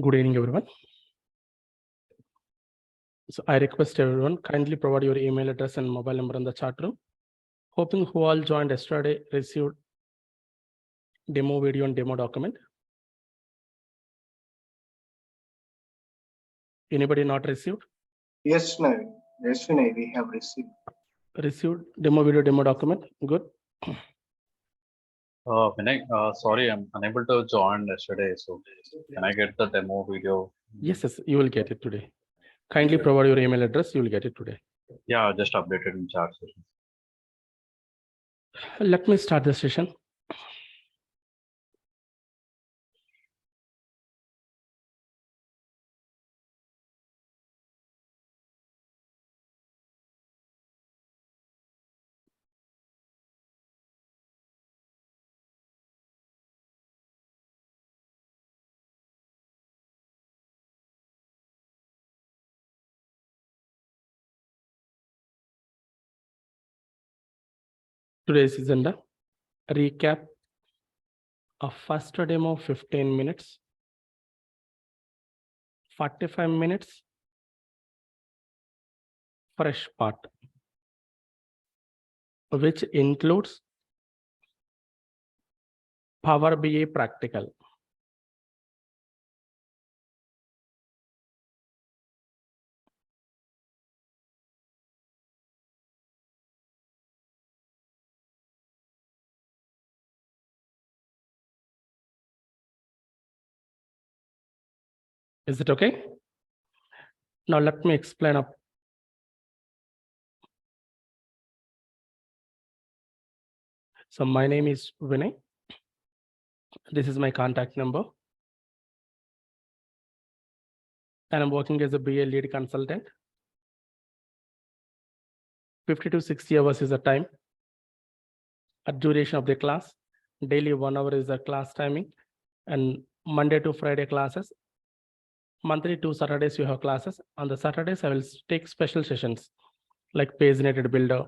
Good evening, everyone. So I request everyone kindly provide your email address and mobile number in the chat room. Hoping who all joined yesterday received demo video and demo document. Anybody not received? Yes, Vinay, we have received. Received demo video, demo document. Good. Vinay, sorry, I'm unable to join yesterday. So can I get the demo video? Yes, you will get it today. Kindly provide your email address. You will get it today. Yeah, just updated in chat session. Let me start the session. Today's agenda, recap of first demo 15 minutes, 45 minutes, fresh part, which includes Power BI practical. Is it okay? Now let me explain up. So my name is Vinay. This is my contact number. And I'm working as a BA lead consultant. 50 to 60 hours is the time. A duration of the class. Daily 1 hour is the class timing. And Monday to Friday classes. Monthly 2 Saturdays you have classes. On the Saturdays, I will take special sessions like paginated builder,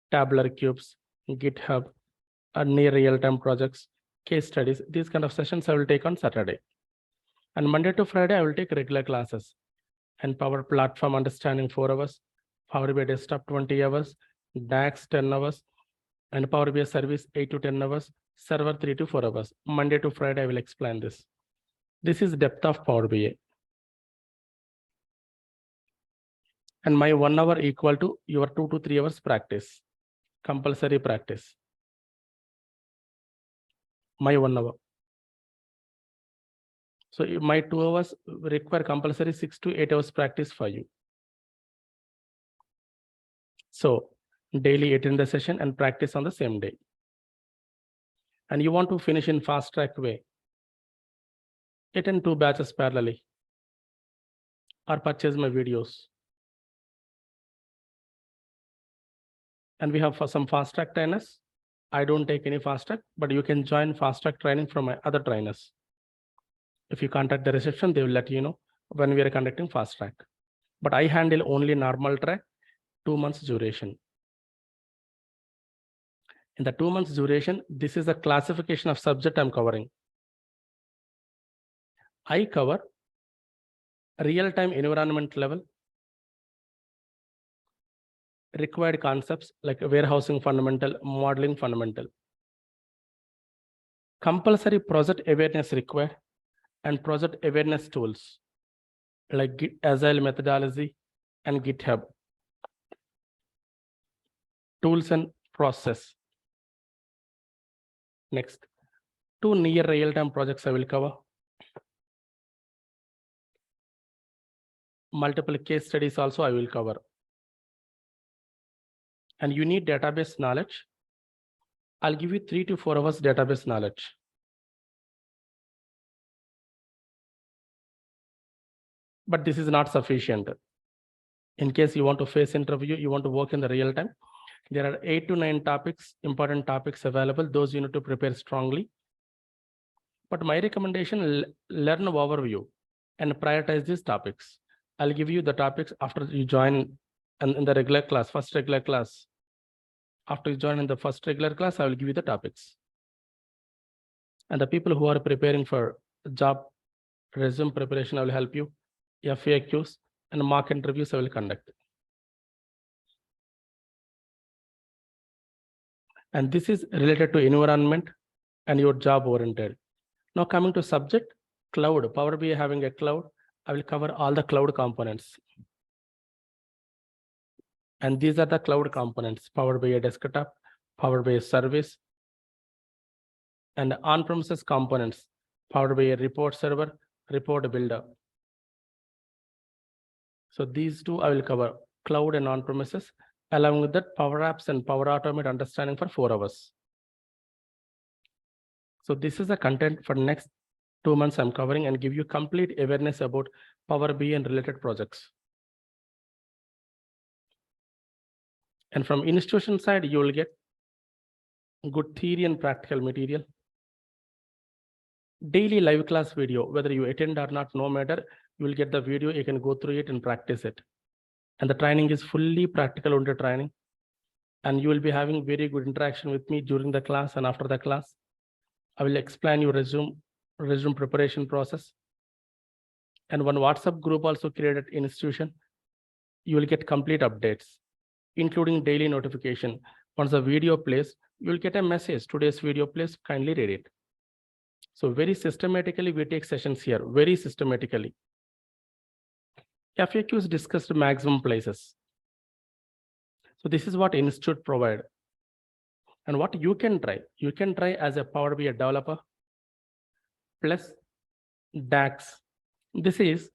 tabular cubes, GitHub, near real-time projects, case studies. These kind of sessions I will take on Saturday. And Monday to Friday, I will take regular classes. And Power Platform Understanding 4 hours, Power BI Desktop 20 hours, DAX 10 hours, and Power BI Service 8 to 10 hours, Server 3 to 4 hours. Monday to Friday, I will explain this. This is depth of Power BI. And my 1 hour equal to your 2 to 3 hours practice, compulsory practice. My 1 hour. So my 2 hours require compulsory 6 to 8 hours practice for you. So daily attend the session and practice on the same day. And you want to finish in fast track way. Attend 2 batches parallelly. Or purchase my videos. And we have for some fast track trainers. I don't take any fast track, but you can join fast track training from my other trainers. If you contact the reception, they will let you know when we are conducting fast track. But I handle only normal track, 2 months duration. In the 2 months duration, this is the classification of subject I'm covering. I cover real-time environment level, required concepts like warehousing fundamental, modeling fundamental. Compulsory project awareness required and project awareness tools like Agile methodology and GitHub. Tools and process. Next, 2 near real-time projects I will cover. Multiple case studies also I will cover. And you need database knowledge. I'll give you 3 to 4 hours database knowledge. But this is not sufficient. In case you want to face interview, you want to work in the real time, there are 8 to 9 topics, important topics available. Those you need to prepare strongly. But my recommendation, learn overview and prioritize these topics. I'll give you the topics after you join in the regular class, first regular class. After you join in the first regular class, I will give you the topics. And the people who are preparing for job resume preparation I will help you, FAQs and mock interviews I will conduct. And this is related to environment and your job oriented. Now coming to subject, cloud, Power BI having a cloud, I will cover all the cloud components. And these are the cloud components, Power BI desktop, Power BI service, and on-premises components, Power BI report server, report builder. So these two I will cover, cloud and on-premises, along with that Power Apps and Power Automate understanding for 4 hours. So this is the content for next 2 months I'm covering and give you complete awareness about Power BI and related projects. And from institution side, you will get good theory and practical material. Daily live class video, whether you attend or not, no matter, you will get the video, you can go through it and practice it. And the training is fully practical under training. And you will be having very good interaction with me during the class and after the class. I will explain your resume preparation process. And one WhatsApp group also created in institution. You will get complete updates, including daily notification. Once the video plays, you will get a message, today's video plays, kindly read it. So very systematically, we take sessions here, very systematically. FAQs discussed maximum places. So this is what institute provide. And what you can try as a Power BI developer plus DAX. This is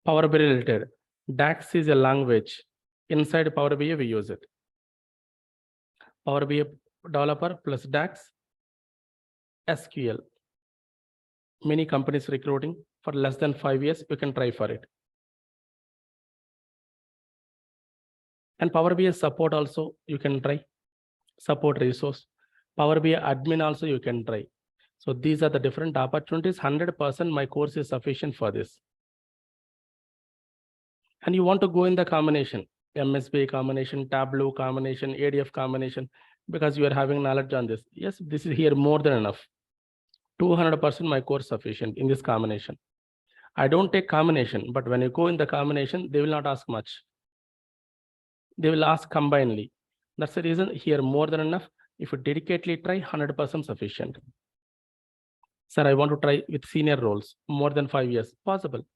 Power BI related. DAX is a language. Inside Power BI, we use it. Power BI developer plus DAX, SQL. Many companies recruiting for less than 5 years, you can try for it. And Power BI support also, you can try. Support resource. Power BI admin also you can try. So these are the different opportunities. 100% my course is sufficient for this. And you want to go in the combination, MSBI combination, Tableau combination, ADF combination, because you are having knowledge on this. Yes, this is here more than enough. 200% my course sufficient in this combination. I don't take combination, but when you go in the combination, they will not ask much. They will ask combinedly. That's the reason here more than enough. If you dedicatedly try, 100% sufficient. Sir, I want to try with senior roles, more than 5 years, possible.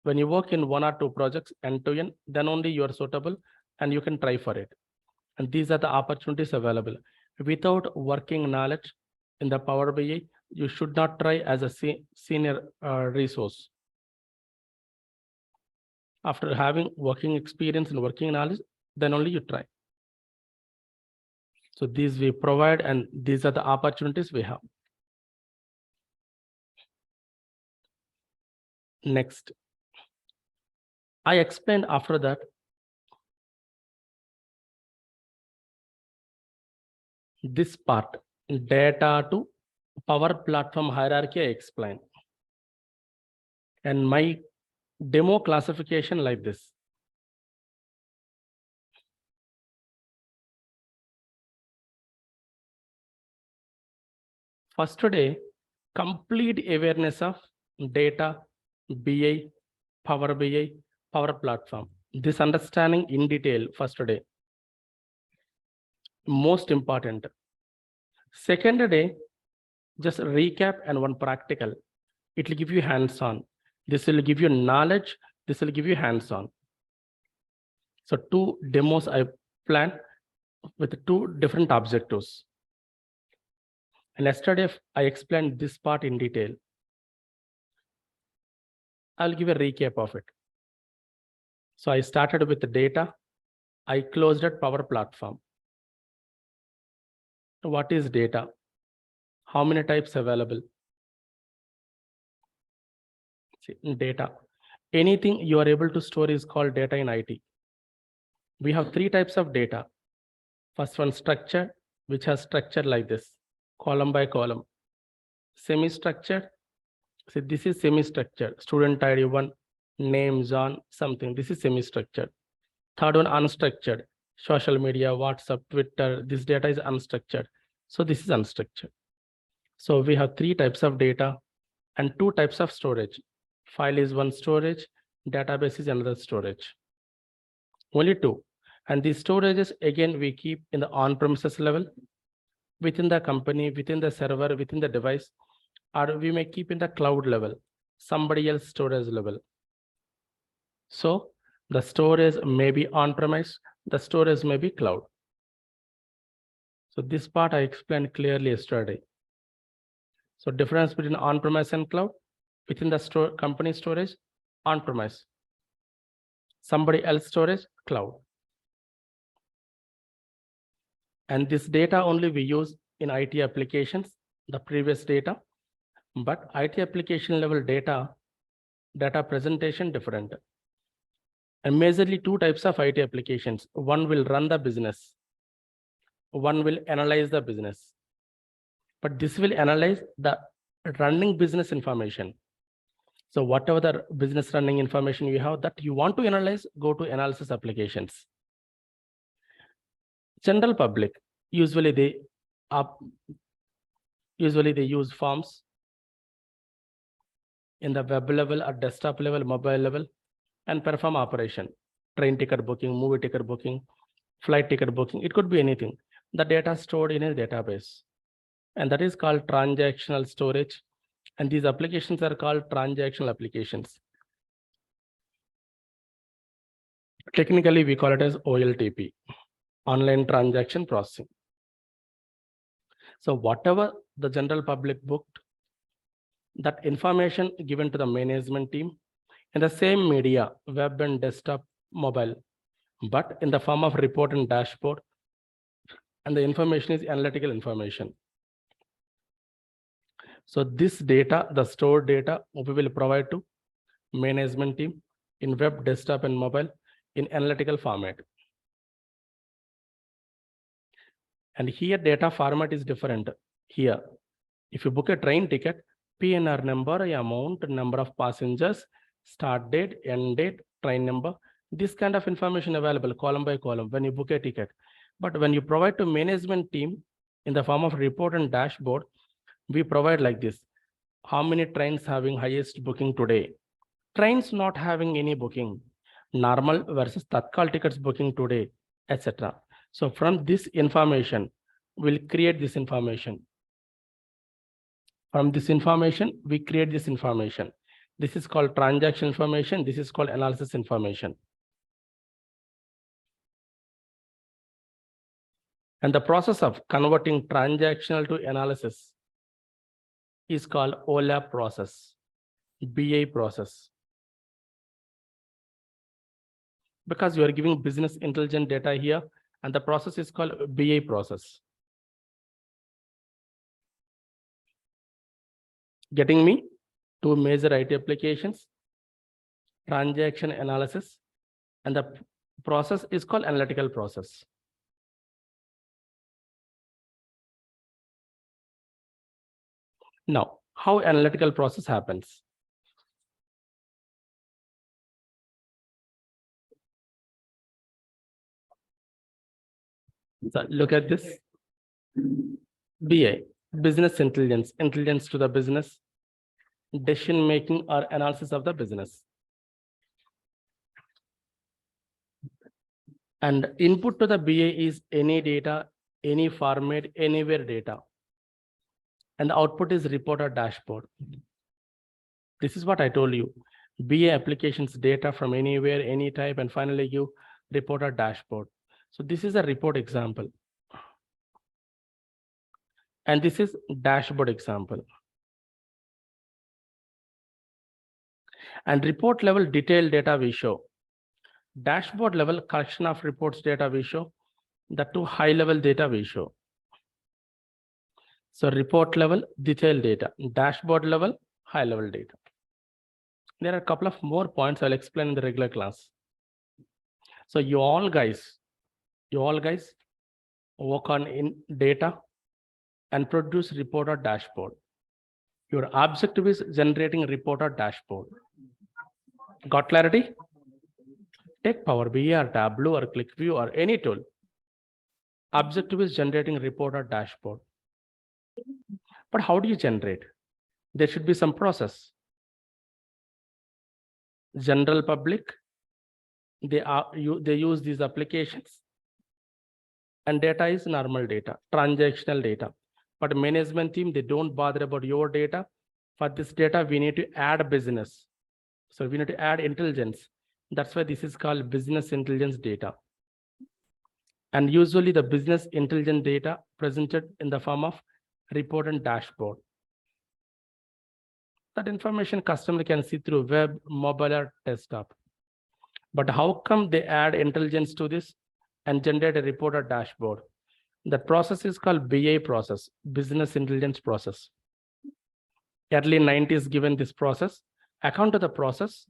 When you work in 1 or 2 projects end to end, then only you are suitable and you can try for it. And these are the opportunities available. Without working knowledge in the Power BI, you should not try as a senior resource. After having working experience and working knowledge, then only you try. So these we provide, and these are the opportunities we have. Next, I explained after that this part, data to Power Platform hierarchy, I explained. And my demo classification like this. First today, complete awareness of data, BI, Power BI, Power Platform. This understanding in detail first day. Most important. Second day, just recap and one practical. It will give you hands-on. This will give you knowledge. This will give you hands-on. So 2 demos I planned with 2 different objectives. And yesterday I explained this part in detail. I'll give a recap of it. So I started with the data. I closed at Power Platform. What is data? How many types available? See, data. Anything you are able to store is called data in IT. We have 3 types of data. First one, structured, which has structure like this, column by column. Semi-structured. See, this is semi-structured. Student ID 1, name, John, something. This is semi-structured. Third one, unstructured. Social media, WhatsApp, Twitter. This data is unstructured. So this is unstructured. So we have 3 types of data and 2 types of storage. File is one storage, database is another storage. Only 2. And these storages, again, we keep in the on-premises level, within the company, within the server, within the device, or we may keep in the cloud level, somebody else storage level. So the storage may be on-premise, the storage may be cloud. So this part I explained clearly yesterday. So difference between on-premise and cloud, within the company storage, on-premise, somebody else storage, cloud. And this data only we use in IT applications, the previous data, but IT application level data presentation different. And majorly 2 types of IT applications. One will run the business, one will analyze the business. But this will analyze the running business information. So whatever the business running information you have that you want to analyze, go to analysis applications. General public, usually they use forms in the web level or desktop level, mobile level, and perform operation. Train ticket booking, movie ticket booking, flight ticket booking, it could be anything. The data stored in a database. And that is called transactional storage. And these applications are called transactional applications. Technically, we call it as OLTP, online transaction processing. So whatever the general public booked, that information given to the management team in the same media, web and desktop, mobile, but in the form of report and dashboard, and the information is analytical information. So this data, the stored data, we will provide to management team in web, desktop, and mobile in analytical format. And here data format is different. Here, if you book a train ticket, PNR number, amount, number of passengers, start date, end date, train number, this kind of information available column by column when you book a ticket. But when you provide to management team in the form of report and dashboard, we provide like this: how many trains having highest booking today? Trains not having any booking, normal versus Tatkal tickets booking today, etc. So from this information, we'll create this information. From this information, we create this information. This is called transaction information. This is called analysis information. And the process of converting transactional to analysis is called OLAP process, BI process. Because you are giving business intelligent data here, and the process is called BI process. Getting me? 2 major IT applications, transaction analysis, and the process is called analytical process. Now, how analytical process happens? So look at this. BI, business intelligence, intelligence to the business, decision making or analysis of the business. And input to the BI is any data, any format, anywhere data. And the output is report or dashboard. This is what I told you. BI applications data from anywhere, any type, and finally you report or dashboard. So this is a report example. And this is dashboard example. And report level detailed data we show. Dashboard level collection of reports data we show. The 2 high level data we show. So report level detailed data, dashboard level high level data. There are a couple of more points I'll explain in the regular class. So you all guys work on in data and produce report or dashboard. Your objective is generating report or dashboard. Got clarity? Take Power BI or Tableau or ClickView or any tool. Objective is generating report or dashboard. But how do you generate? There should be some process. General public, they use these applications, and data is normal data, transactional data. But management team, they don't bother about your data. For this data, we need to add business. So we need to add intelligence. That's why this is called business intelligence data. And usually the business intelligence data presented in the form of report and dashboard. That information customer can see through web, mobile, or desktop. But how come they add intelligence to this and generate a report or dashboard? That process is called BI process, business intelligence process. Early 90s given this process. Account to the process,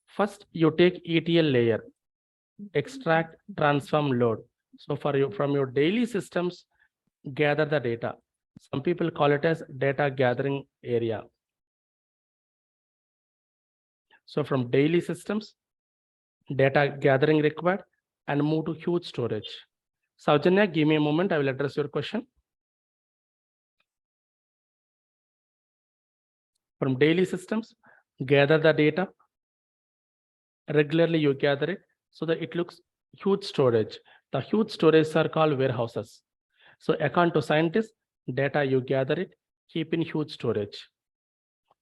first you take ETL layer, extract, transform, load. So from your daily systems, gather the data. Some people call it as data gathering area. So from daily systems, data gathering required, and move to huge storage. Saujanya, give me a moment, I will address your question. From daily systems, gather the data. Regularly you gather it so that it looks huge storage. The huge storage are called warehouses. So according to scientists, data you gather it, keep in huge storage.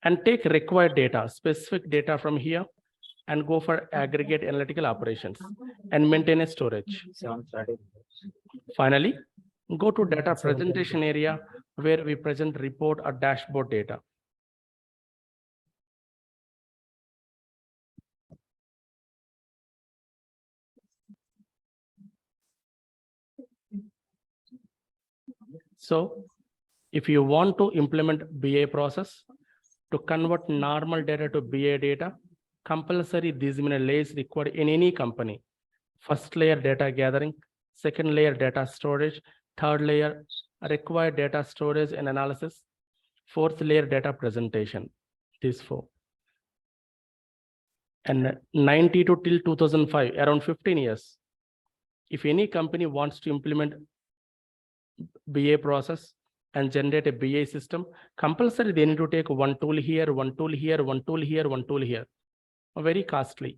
And take required data, specific data from here, and go for aggregate analytical operations and maintain a storage. Finally, go to data presentation area where we present report or dashboard data. So if you want to implement BA process to convert normal data to BA data, compulsory these many layers required in any company. First layer data gathering, second layer data storage, third layer required data storage and analysis, fourth layer data presentation, these four. And 92 till 2005, around 15 years. If any company wants to implement BA process and generate a BA system, compulsory they need to take one tool here, one tool here, one tool here, one tool here. Very costly.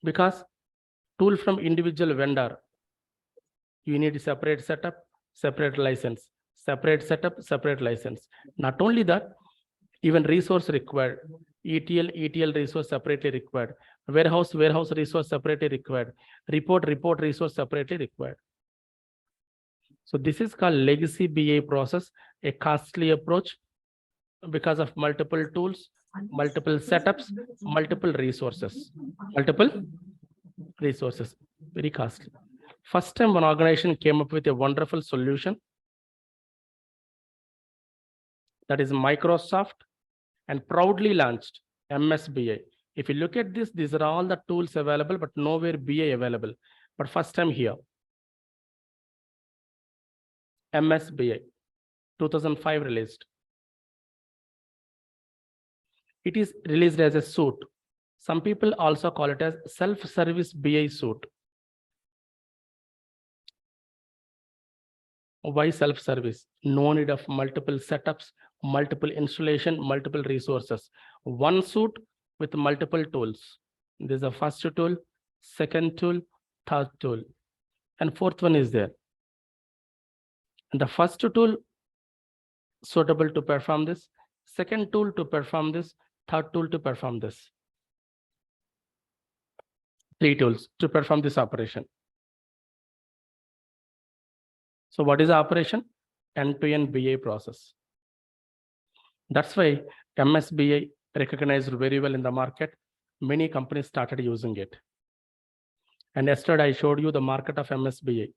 Because tool from individual vendor, you need separate setup, separate license, separate setup, separate license. Not only that, even resource required, ETL resource separately required, warehouse resource separately required, report resource separately required. So this is called legacy BA process, a costly approach because of multiple tools, multiple setups, multiple resources, very costly. First time one organization came up with a wonderful solution, that is Microsoft, and proudly launched MSBA. If you look at this, these are all the tools available, but nowhere BA available. But first time here, MSBA, 2005 released. It is released as a suite. Some people also call it as self-service BA suite. Why self-service? No need of multiple setups, multiple installation, multiple resources. One suite with multiple tools. There's a first tool, second tool, third tool, and fourth one is there. And the first tool suitable to perform this, second tool to perform this, third tool to perform this. 3 tools to perform this operation. So what is the operation? End-to-end BA process. That's why MSBA recognized very well in the market. Many companies started using it. And yesterday I showed you the market of MSBA.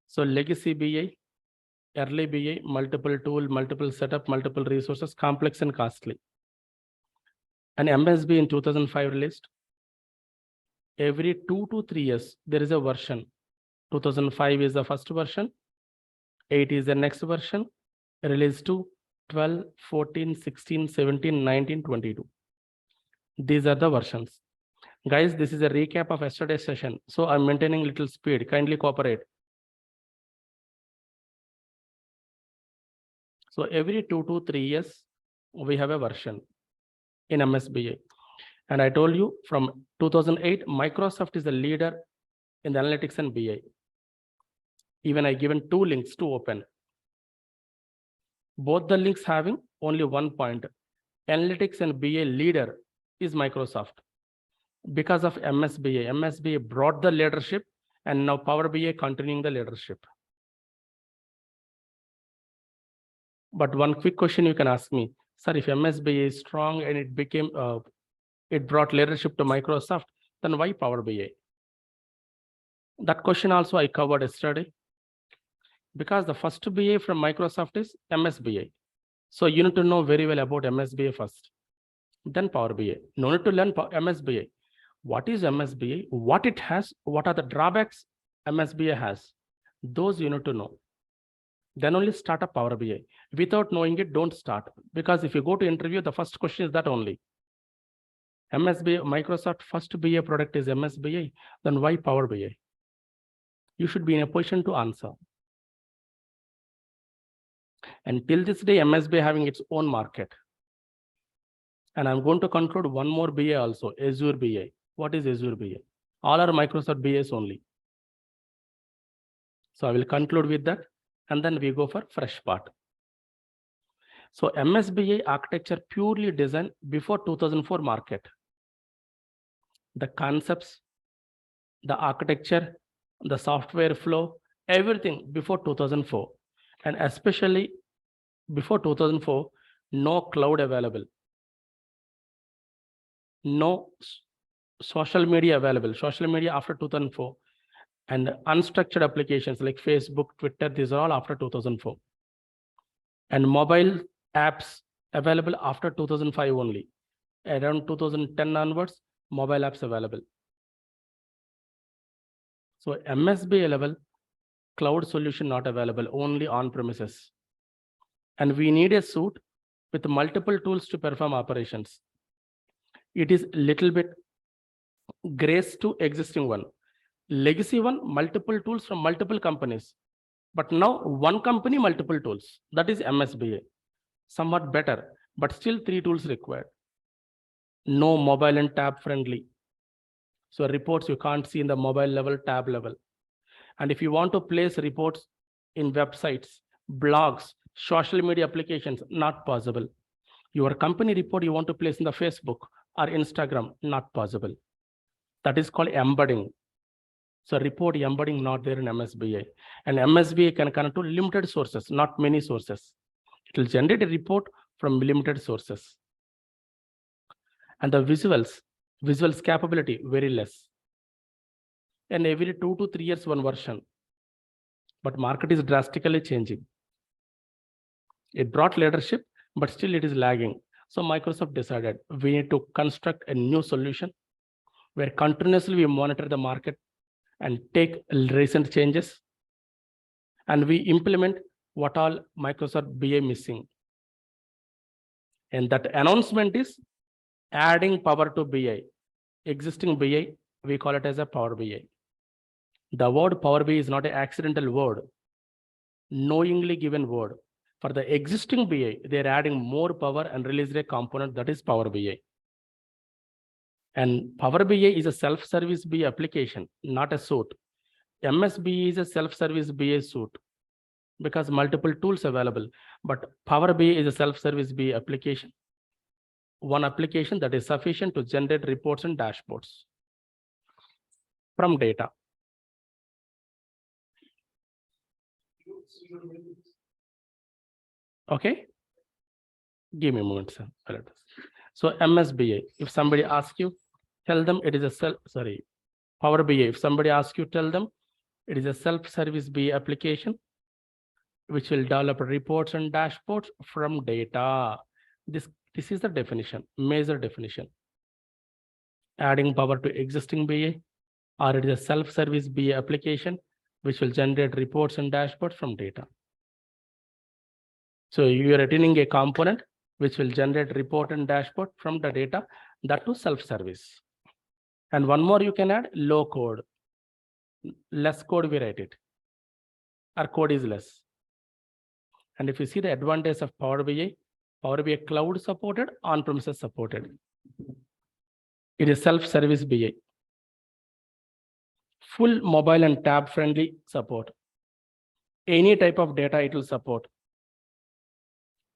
So legacy BA, early BA, multiple tool, multiple setup, multiple resources, complex and costly. And MSBA in 2005 released. Every 2 to 3 years, there is a version. 2005 is the first version. 8 is the next version. Release to 12, 14, 16, 17, 19, 22. These are the versions. Guys, this is a recap of yesterday's session. So I'm maintaining little speed. Kindly cooperate. So every 2 to 3 years, we have a version in MSBA. And I told you from 2008, Microsoft is the leader in the analytics and BA. Even I given 2 links to open. Both the links having only one point. Analytics and BA leader is Microsoft. Because of MSBA, MSBA brought the leadership, and now Power BI continuing the leadership. But one quick question you can ask me, sir, if MSBA is strong and it brought leadership to Microsoft, then why Power BI? That question also I covered yesterday. Because the first BA from Microsoft is MSBA. So you need to know very well about MSBA first, then Power BI. No need to learn MSBA. What is MSBA? What it has? What are the drawbacks MSBA has? Those you need to know. Then only start a Power BI. Without knowing it, don't start. Because if you go to interview, the first question is that only. MSBA, Microsoft first BA product is MSBA, then why Power BI? You should be in a position to answer. And till this day, MSBA having its own market. And I'm going to conclude one more BA also, Azure BA. What is Azure BA? All are Microsoft BAs only. So I will conclude with that, and then we go for fresh part. So MSBA architecture purely designed before 2004 market. The concepts, the architecture, the software flow, everything before 2004. And especially before 2004, no cloud available. No social media available. Social media after 2004. And unstructured applications like Facebook, Twitter, these are all after 2004. And mobile apps available after 2005 only. Around 2010 onwards, mobile apps available. So MSBA level, cloud solution not available, only on premises. And we need a suite with multiple tools to perform operations. It is little bit grace to existing one. Legacy one, multiple tools from multiple companies. But now one company, multiple tools. That is MSBA. Somewhat better, but still 3 tools required. No mobile and tab friendly. So reports you can't see in the mobile level, tab level. And if you want to place reports in websites, blogs, social media applications, not possible. Your company report you want to place in the Facebook or Instagram, not possible. That is called embedding. So report embedding not there in MSBA. And MSBA can connect to limited sources, not many sources. It will generate a report from limited sources. And the visuals capability, very less. And every 2 to 3 years, one version. But market is drastically changing. It brought leadership, but still it is lagging. So Microsoft decided we need to construct a new solution where continuously we monitor the market and take recent changes. And we implement what all Microsoft BA missing. And that announcement is adding power to BI. Existing BI, we call it as a Power BI. The word Power BI is not an accidental word, knowingly given word. For the existing BI, they're adding more power and released a component that is Power BI. And Power BI is a self-service BI application, not a suite. MSBA is a self-service BA suite because multiple tools available, but Power BI is a self-service BI application. One application that is sufficient to generate reports and dashboards from data. Okay, give me a moment, sir. So MSBA, if somebody asks you, tell them it is a Power BI. If somebody asks you, tell them it is a self-service BI application which will develop reports and dashboards from data. This is the definition, major definition. Adding power to existing BI, or it is a self-service BI application which will generate reports and dashboards from data. So you are retaining a component which will generate report and dashboard from the data, that to self-service. And one more you can add, low code. Less code we write it. Our code is less. And if you see the advantage of Power BI cloud supported, on-premises supported. It is self-service BI. Full mobile and tab friendly support. Any type of data it will support.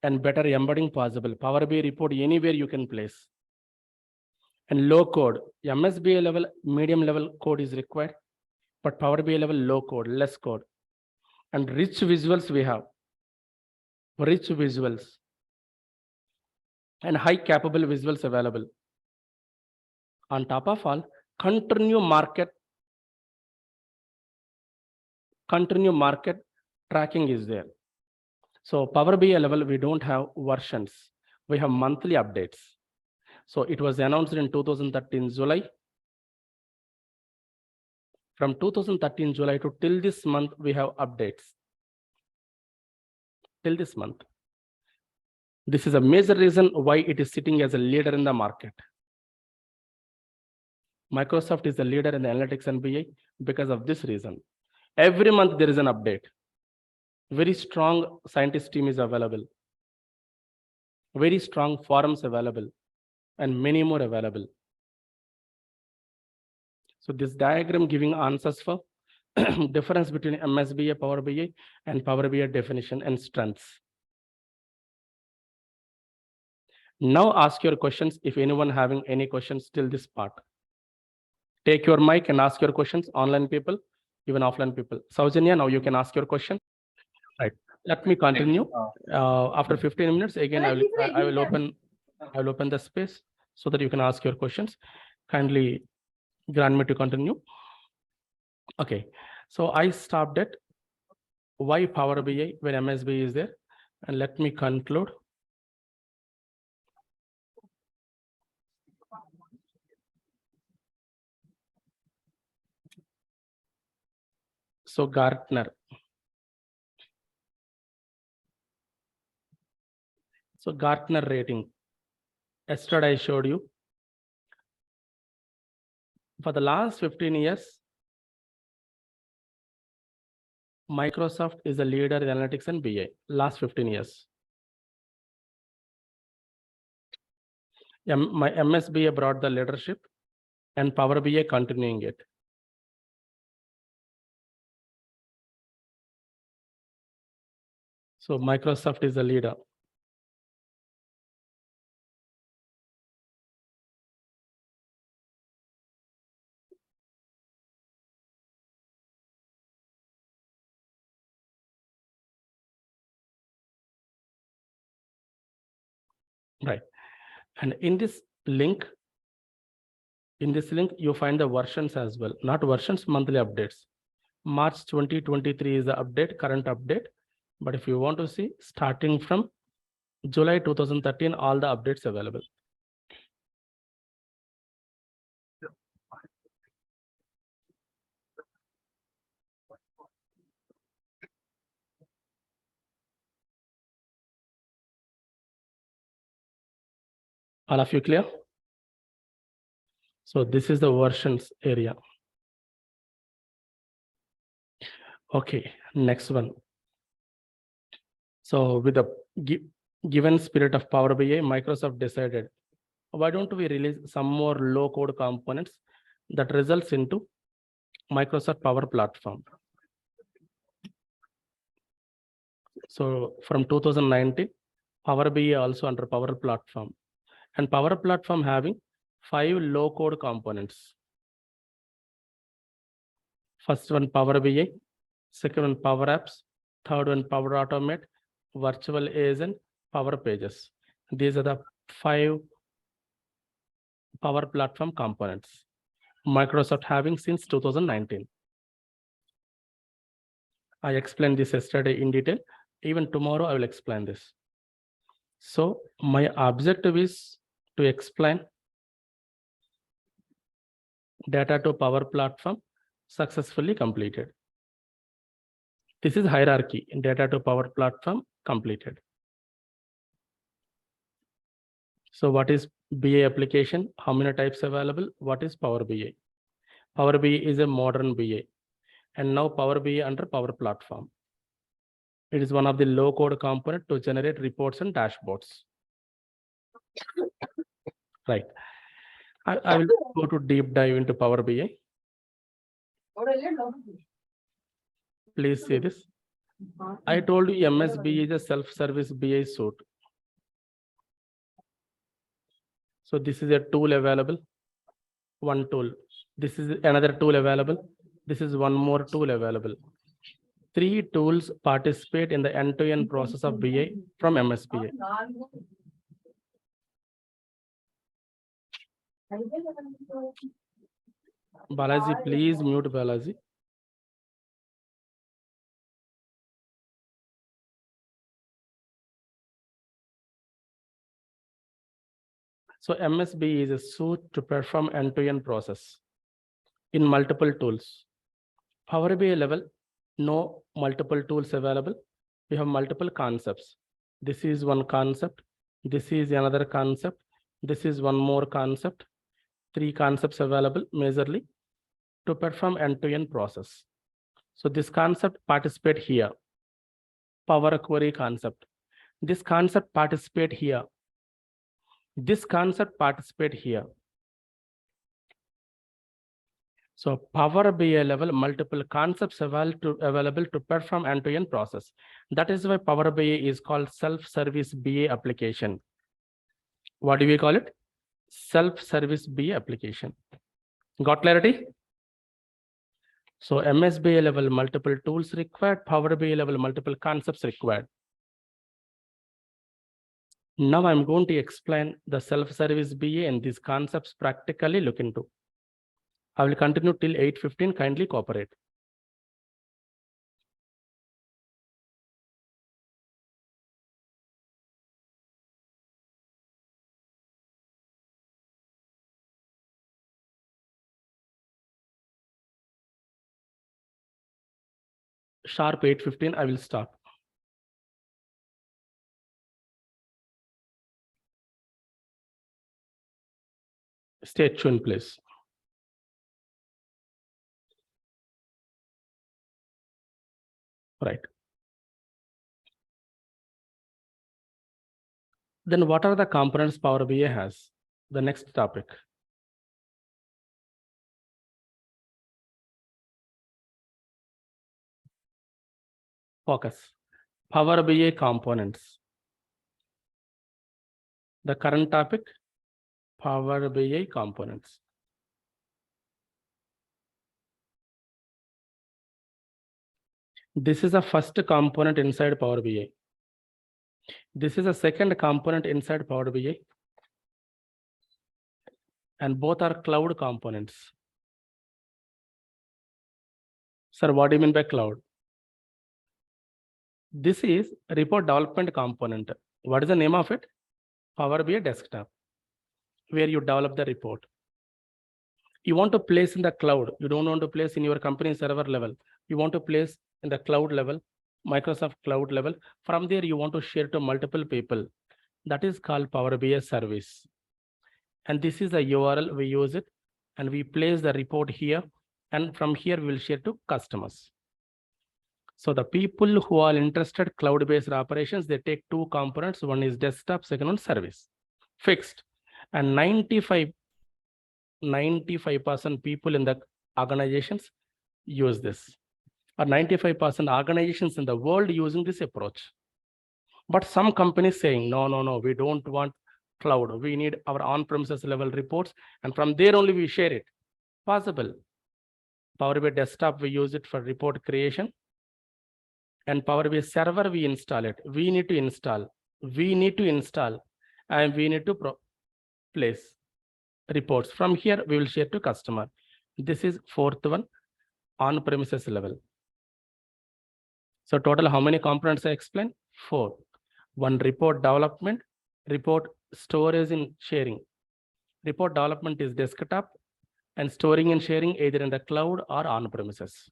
And better embedding possible. Power BI report anywhere you can place. And low code. MSBI level, medium level code is required. But Power BI level, low code, less code. And rich visuals we have. Rich visuals. And high capable visuals available. On top of all, continue market tracking is there. So Power BI level, we don't have versions. We have monthly updates. So it was announced in 2013 July. From 2013 July to till this month, we have updates. Till this month. This is a major reason why it is sitting as a leader in the market. Microsoft is the leader in the analytics and BI because of this reason. Every month there is an update. Very strong scientist team is available. Very strong forums available and many more available. So this diagram giving answers for difference between MSBI, Power BI and Power BI definition and strengths. Now ask your questions if anyone having any questions till this part. Take your mic and ask your questions, online people, even offline people. Saujanya, now you can ask your question. Right. Let me continue. After 15 minutes, again, I will open the space so that you can ask your questions. Kindly grant me to continue. Okay. So I stopped at why Power BI when MSBI is there. And let me conclude. So Gartner. So Gartner rating. Yesterday I showed you. For the last 15 years, Microsoft is the leader in analytics and BI. Last 15 years. My MSBI brought the leadership and Power BI continuing it. So Microsoft is the leader. Right. And in this link, you find the versions as well, not versions, monthly updates. March 2023 is the update, current update. But if you want to see, starting from July 2013, all the updates available. All of you clear? So this is the versions area. Okay, next one. So with the given spirit of Power BI, Microsoft decided, why don't we release some more low code components that results into Microsoft Power Platform. So from 2019, Power BI also under Power Platform. And Power Platform having 5 low code components. First one Power BI, second one Power Apps, third one Power Automate, Virtual Agent, Power Pages. These are the 5 Power Platform components Microsoft having since 2019. I explained this yesterday in detail. Even tomorrow I will explain this. So my objective is to explain data to Power Platform successfully completed. This is hierarchy in data to Power Platform completed. So what is BI application? How many types available? What is Power BI? Power BI is a modern BI. And now Power BI under Power Platform. It is one of the low code component to generate reports and dashboards. Right. I will go to deep dive into Power BI. Please see this. I told you MSBI is a self-service BI suite. So this is a tool available. One tool. This is another tool available. This is one more tool available. 3 tools participate in the end-to-end process of BI from MSBI. Balaji, please mute Balaji. So MSBI is a suite to perform end-to-end process in multiple tools. Power BI level, no multiple tools available. We have multiple concepts. This is one concept. This is another concept. This is one more concept. 3 concepts available majorly to perform end-to-end process. So this concept participate here. Power query concept. This concept participate here. This concept participate here. So Power BI level, multiple concepts available to perform end-to-end process. That is why Power BI is called self-service BA application. What do we call it? Self-service BA application. Got clarity? So MSBI level, multiple tools required. Power BI level, multiple concepts required. Now I'm going to explain the self-service BA and these concepts practically look into. I will continue till 8:15. Kindly cooperate. Sharp 8:15, I will start. Stay tuned, please. Right. Then what are the components Power BI has? The next topic. Focus. Power BI components. The current topic, Power BI components. This is the first component inside Power BI. This is a second component inside Power BI. And both are cloud components. Sir, what do you mean by cloud? This is report development component. What is the name of it? Power BI desktop, where you develop the report. You want to place in the cloud. You don't want to place in your company server level. You want to place in the cloud level, Microsoft cloud level. From there, you want to share to multiple people. That is called Power BI service. And this is the URL, we use it, and we place the report here. And from here, we will share to customers. So the people who are interested cloud-based operations, they take 2 components. One is desktop, second one service, fixed. And 95% people in the organizations use this. Or 95% organizations in the world using this approach. But some companies saying, no, we don't want cloud. We need our on-premises level reports. And from there only we share it. Possible. Power BI desktop, we use it for report creation. And Power BI server, we install it. We need to install, and we need to place reports. From here, we will share to customer. This is 4th one, on-premises level. So total, how many components I explained? 4. One, report development, report storage and sharing. Report development is desktop, and storing and sharing either in the cloud or on-premises.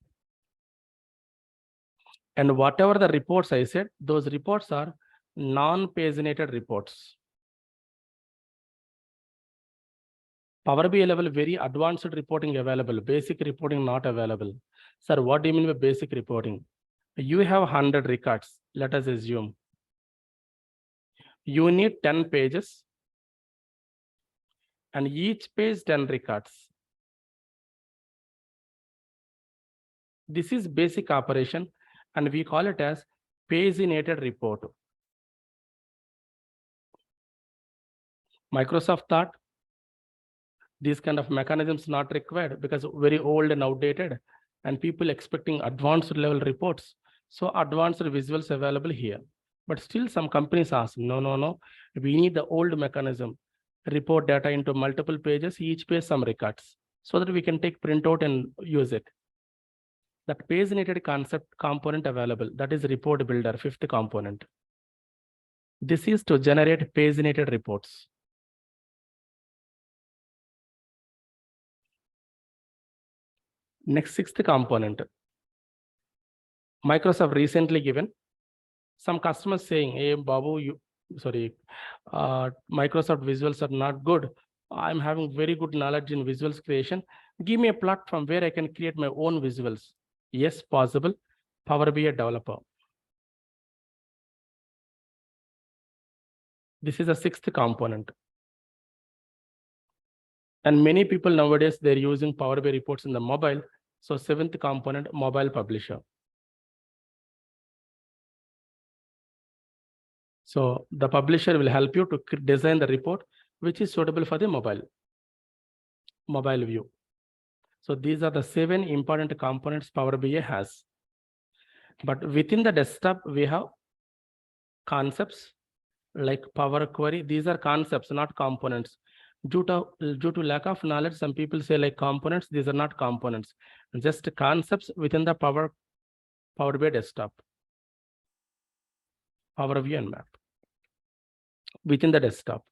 And whatever the reports I said, those reports are non-paginated reports. Power BI level, very advanced reporting available, basic reporting not available. Sir, what do you mean by basic reporting? You have 100 records. let us assume you need 10 pages and each page 10 records. This is basic operation and we call it as paginated report. Microsoft thought these kind of mechanisms not required because very old and outdated and people expecting advanced level reports. So advanced visuals available here. But still some companies ask, no, we need the old mechanism. Report data into multiple pages, each page some records, so that we can take printout and use it. That paginated concept component available, that is report builder, 5th component. This is to generate paginated reports. Next, 6th component. Microsoft recently given some customers saying, hey, Babu, Microsoft visuals are not good. I'm having very good knowledge in visuals creation. Give me a platform where I can create my own visuals. Yes, possible. Power BI developer. This is a 6th component. And many people nowadays, they're using Power BI reports in the mobile. So 7th component, mobile publisher. So the publisher will help you to design the report, which is suitable for the mobile view. So these are the 7 important components Power BI has. But within the desktop, we have concepts like Power Query. These are concepts, not components. Due to lack of knowledge, some people say like components. These are not components, just concepts within the Power BI desktop, Power View and Map within the desktop.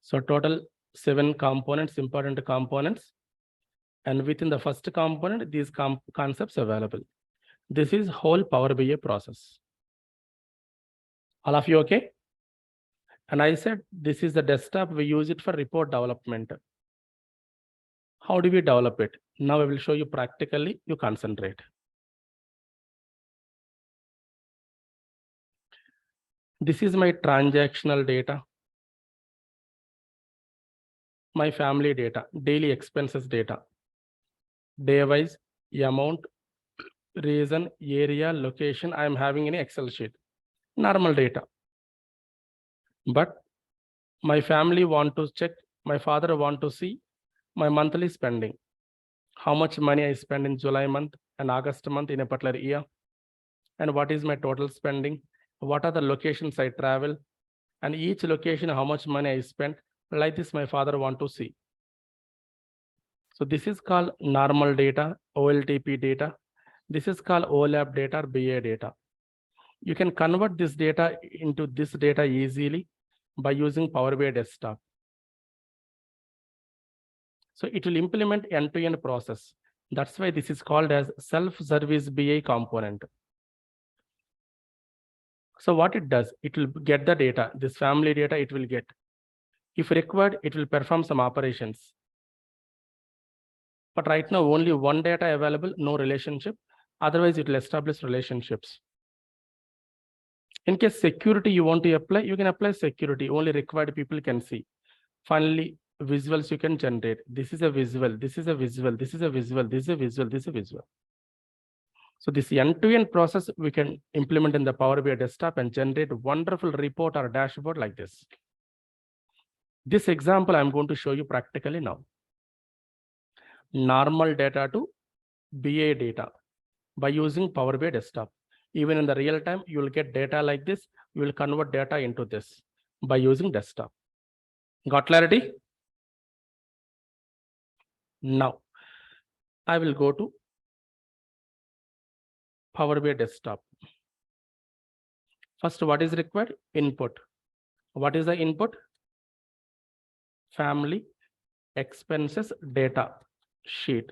So total 7 components, important components. And within the first component, these concepts available. This is whole Power BI process. All of you okay? And I said, this is the desktop, we use it for report development. How do we develop it? Now I will show you practically, you concentrate. This is my transactional data, my family data, daily expenses data, day-wise, amount, reason, area, location, I am having in Excel sheet, normal data. But my family want to check, my father want to see my monthly spending, how much money I spend in July month and August month in a particular year, and what is my total spending, what are the locations I travel, and each location, how much money I spent. Like this, my father want to see. So this is called normal data, OLTP data. This is called OLAP data or BA data. You can convert this data into this data easily by using Power BI desktop. So it will implement end-to-end process. That's why this is called as self-service BI component. So what it does, it will get the data, this family data it will get. If required, it will perform some operations. But right now, only one data available, no relationship. Otherwise, it will establish relationships. In case security you want to apply, you can apply security. Only required people can see. Finally, visuals you can generate. This is a visual, this is a visual, this is a visual, this is a visual, this is a visual. So this end-to-end process we can implement in the Power BI desktop and generate a wonderful report or dashboard like this. This example I'm going to show you practically now. Normal data to BA data by using Power BI desktop. Even in the real time, you will get data like this. You will convert data into this by using desktop. Got clarity? Now, I will go to Power BI desktop. First, what is required? Input. What is the input? Family expenses data sheet.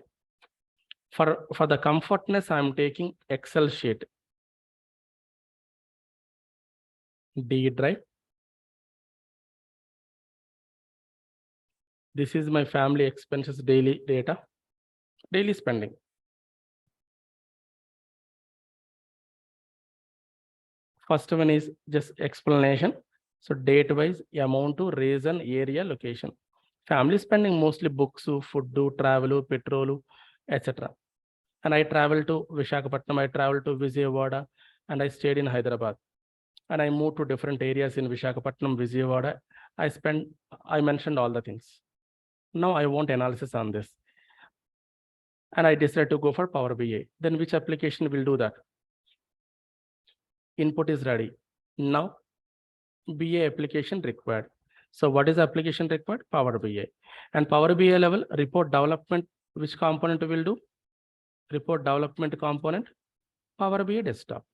For the comfortness, I'm taking Excel sheet. D drive. This is my family expenses daily data, daily spending. First one is just explanation. So date wise, amount to reason, area, location. Family spending mostly books, food, travel, petrol, etc. And I traveled to Vishakhapatnam, I traveled to Vijayawada, and I stayed in Hyderabad. And I moved to different areas in Vishakhapatnam, Vijayawada. I mentioned all the things. Now I want analysis on this. And I decided to go for Power BI. Then which application will do that? Input is ready. Now BA application required. So what is the application required? Power BI. And Power BI level report development, which component will do? Report development component, Power BI desktop.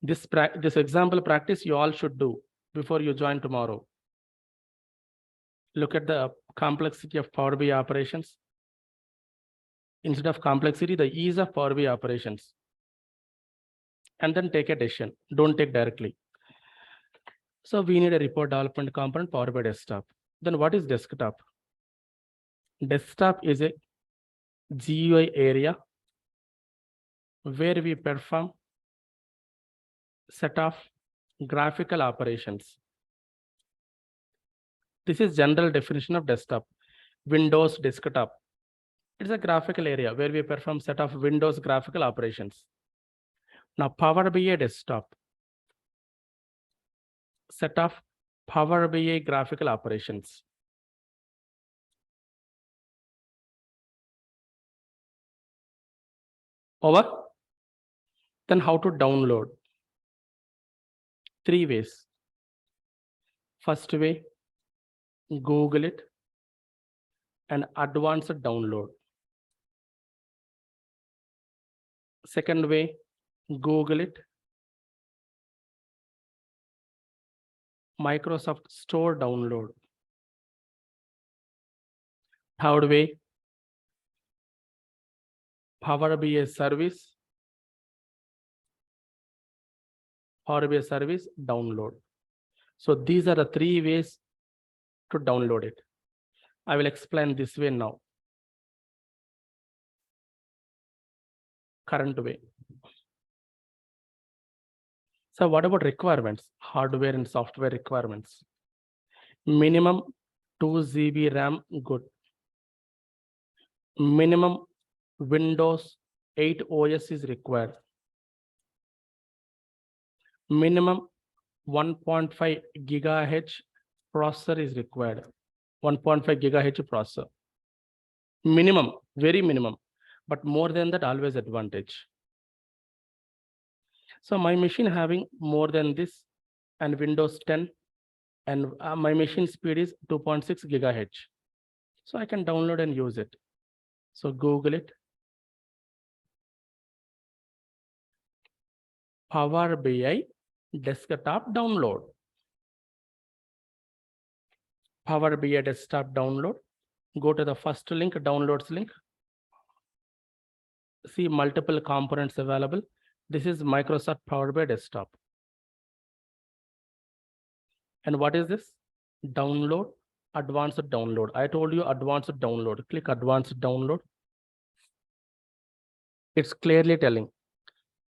This example practice you all should do before you join tomorrow. Look at the complexity of Power BI operations. Instead of complexity, the ease of Power BI operations. And then take a decision. Don't take directly. So we need a report development component, Power BI desktop. Then what is desktop? Desktop is a GUI area where we perform set of graphical operations. This is general definition of desktop. Windows desktop. It's a graphical area where we perform set of Windows graphical operations. Now Power BI desktop. Set of Power BI graphical operations. Over. Then how to download? 3 ways. First way, Google it and advanced download. Second way, Google it, Microsoft Store download. Third way, Power BI service, Power BI service download. So these are the 3 ways to download it. I will explain this way now. Current way. So what about requirements? Hardware and software requirements. Minimum 2 GB RAM, good. Minimum Windows 8 OS is required. Minimum 1.5 gigahertz processor is required. 1.5 gigahertz processor. Minimum, very minimum, but more than that, always advantage. So my machine having more than this and Windows 10 and my machine speed is 2.6 gigahertz. So I can download and use it. So Google it. Power BI desktop download. Power BI desktop download. Go to the first link, downloads link. See multiple components available. This is Microsoft Power BI desktop. And what is this? Download, advanced download. I told you advanced download. Click advanced download. It's clearly telling.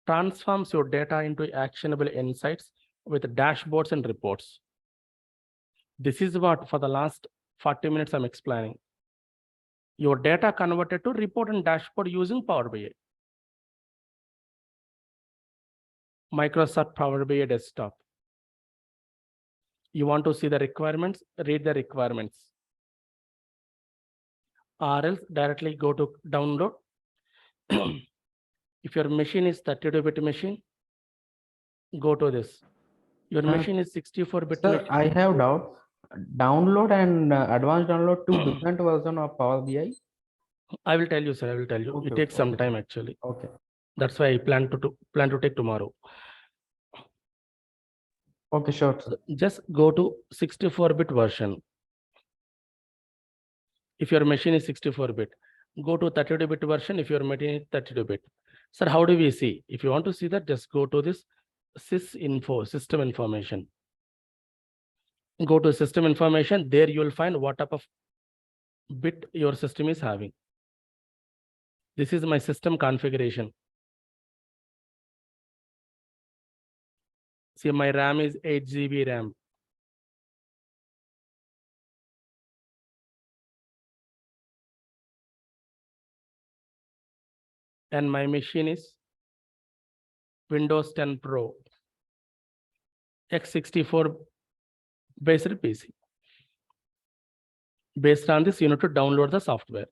Transforms your data into actionable insights with dashboards and reports. This is what for the last 40 minutes I'm explaining. Your data converted to report and dashboard using Power BI. Microsoft Power BI desktop. You want to see the requirements, read the requirements. Or else directly go to download. If your machine is 32-bit machine, go to this. Your machine is 64-bit. Sir, I have doubt. Download and advanced download two different version of Power BI. I will tell you, sir. I will tell you. Okay, It takes some okay. time actually. Okay. That's why I plan to take tomorrow. Okay, sure, sir. Just go to 64-bit version. If your machine is 64-bit, go to 32-bit version. If your machine is 32-bit. Sir, how do we see? If you want to see that, just go to this sysinfo, system information. Go to system information. There you will find what type of bit your system is having. This is my system configuration. See, my RAM is 8 GB RAM. And my machine is Windows 10 Pro, x64 based PC. Based on this, you need to download the software.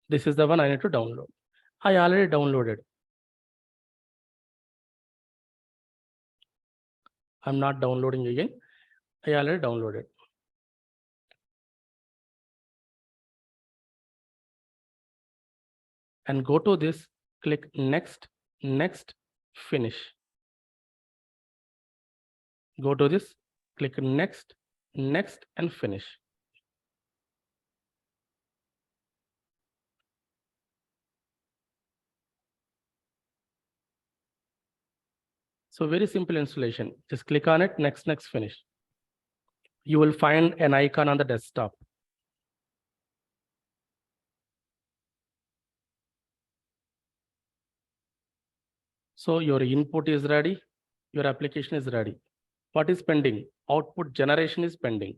This is the one I need to download. I already downloaded. I'm not downloading again. I already downloaded. And go to this, click next, next, finish. Go to this, click next, next, and finish. So very simple installation. Just click on it, next, next, finish. You will find an icon on the desktop. So your input is ready, your application is ready. What is pending? Output generation is pending.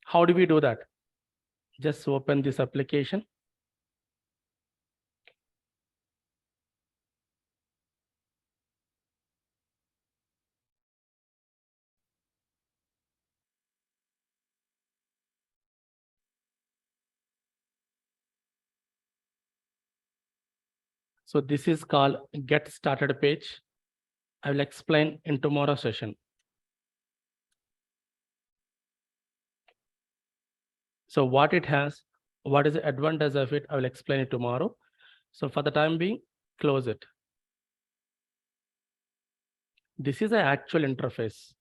How do we do that? Just open this application. So this is called Get Started page. I will explain in tomorrow's session. So what it has, what is the advantage of it, I will explain it tomorrow. So for the time being, close it. This is the actual interface.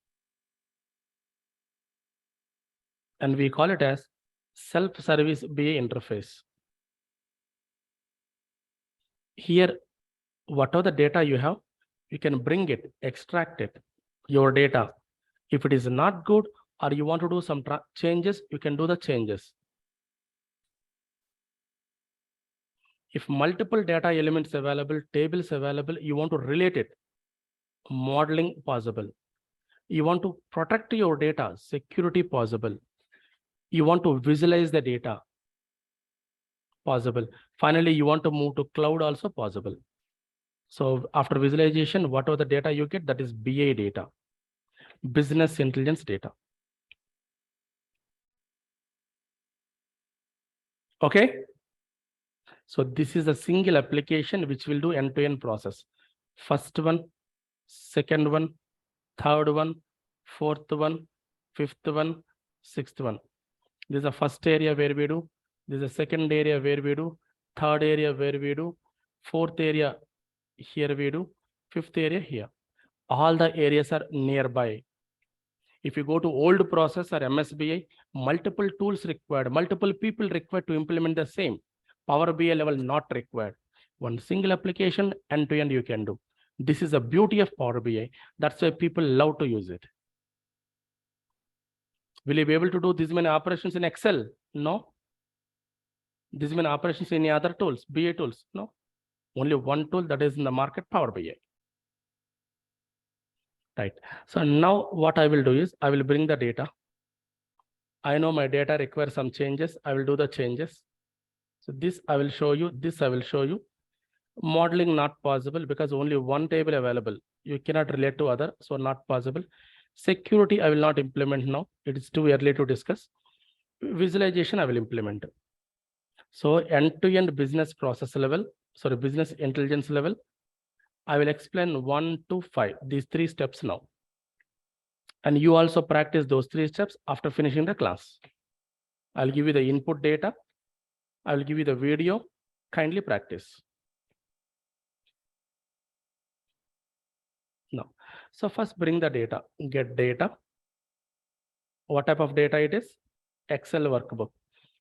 And we call it as self-service BA interface. Here, whatever the data you have, you can bring it, extract it, your data. If it is not good, or you want to do some changes, you can do the changes. If multiple data elements available, tables available, you want to relate it, modeling possible. You want to protect your data, security possible. You want to visualize the data, possible. Finally, you want to move to cloud, also possible. So after visualization, whatever the data you get, that is BA data, business intelligence data. Okay. So this is a single application which will do end-to-end process. First one, second one, third one, fourth one, fifth one, sixth one. This is the first area where we do. This is the second area where we do. Third area where we do. Fourth area here we do. Fifth area here. All the areas are nearby. If you go to old process or SSBI, multiple tools required, multiple people required to implement the same. Power BI level not required. One single application end-to-end you can do. This is the beauty of Power BI. That's why people love to use it. Will you be able to do this many operations in Excel? No. This many operations in any other tools, BA tools? No. Only one tool that is in the market, Power BI. Right. So now what I will do is I will bring the data. I know my data requires some changes. I will do the changes. So this I will show you. This I will show you. Modeling not possible because only one table available. You cannot relate to other, so not possible. Security I will not implement now. It is too early to discuss. Visualization I will implement. So end-to-end business process level, sorry, business intelligence level, I will explain 1 to 5, these 3 steps now. And you also practice those 3 steps after finishing the class. I'll give you the input data. I will give you the video. Kindly practice. Now, so first bring the data, get data. What type of data it is? Excel workbook.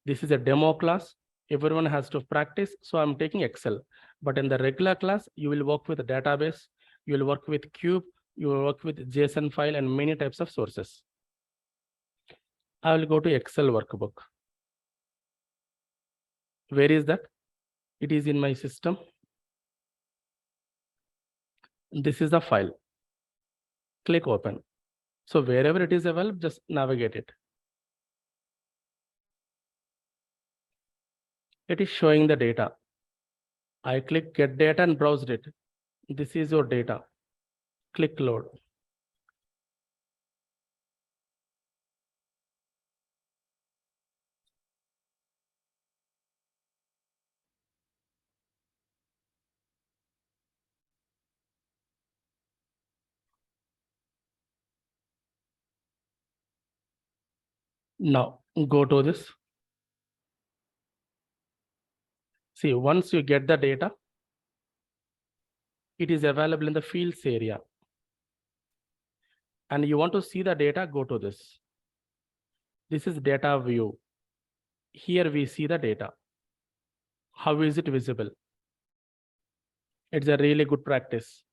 This is a demo class. Everyone has to practice. So I'm taking Excel. But in the regular class, you will work with a database. You will work with Cube. You will work with JSON file and many types of sources. I will go to Excel workbook. Where is that? It is in my system. This is the file. Click open. So wherever it is available, just navigate it. It is showing the data. I click get data and browse it. This is your data. Click load. Now go to this. See, once you get the data, it is available in the fields area. And you want to see the data, go to this. This is data view. Here we see the data. How is it visible? It's a really good practice.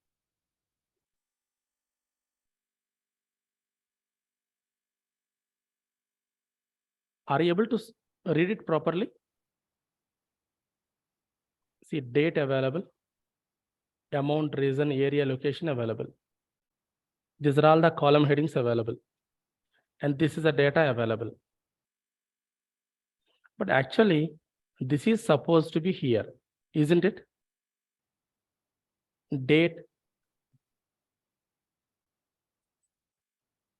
Are you able to read it properly? See, date available, amount, reason, area, location available. These are all the column headings available. And this is the data available. But actually, this is supposed to be here, isn't it? Date,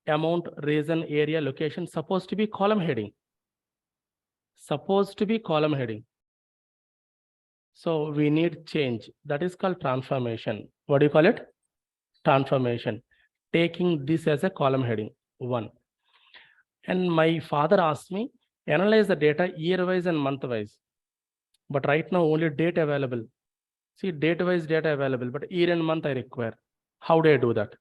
amount, reason, area, location, supposed to be column heading. Supposed to be column heading. So we need change. That is called transformation. What do you call it? Transformation. Taking this as a column heading, 1. And my father asked me, analyze the data year-wise and month-wise. But right now only date available. See, date-wise data available, but year and month I require. How do I do that?